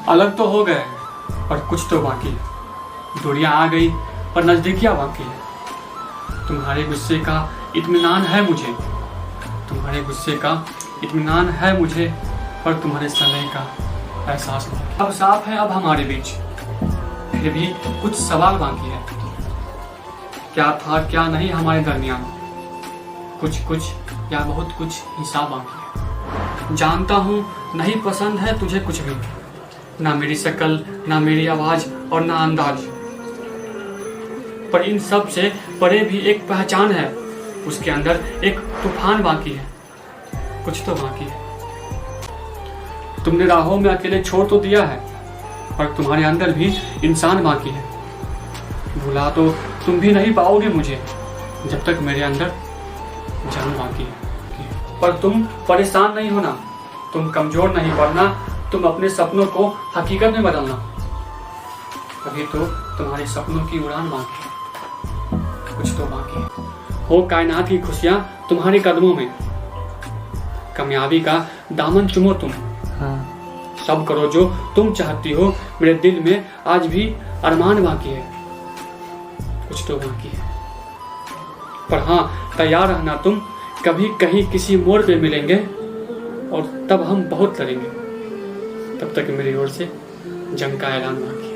अलग तो हो गए पर कुछ तो बाकी है। दूरियां आ गई पर नजदीकियां बाकी है। तुम्हारे गुस्से का इत्मीनान है मुझे, तुम्हारे गुस्से का इत्मीनान है मुझे, पर तुम्हारे समय का एहसास नहीं। अब साफ है अब हमारे बीच, फिर भी कुछ सवाल बाकी है। क्या था क्या नहीं हमारे दरमियान, कुछ कुछ या बहुत कुछ हिसाब बाकी है। जानता हूँ नहीं पसंद है तुझे कुछ भी, ना मेरी शक्ल, ना मेरी आवाज और ना अंदाज, पर इन सब से परे भी एक पहचान है। उसके अंदर एक तूफान बाकी है, कुछ तो बाकी है। तुमने राहों में अकेले छोड़ तो दिया है, पर तुम्हारे अंदर भी इंसान बाकी है। भुला तो तुम भी नहीं पाओगे मुझे जब तक मेरे अंदर जान बाकी है। पर तुम परेशान नहीं होना, तुम कमजोर नहीं पड़ना, तुम अपने सपनों को हकीकत में बदलना। अभी तो तुम्हारे सपनों की उड़ान बाकी है, कुछ तो बाकी है। हो कायनात की खुशियां तुम्हारे कदमों में, कामयाबी का दामन चुमो तुम। सब करो जो तुम चाहती हो, मेरे दिल में आज भी अरमान बाकी है, कुछ तो बाकी है। पर हाँ, तैयार रहना तुम, कभी कहीं किसी मोड़ पे मिलेंगे और तब हम बहुत लड़ेंगे। तब तक मेरी ओर से जंग का ऐलान बाकी है।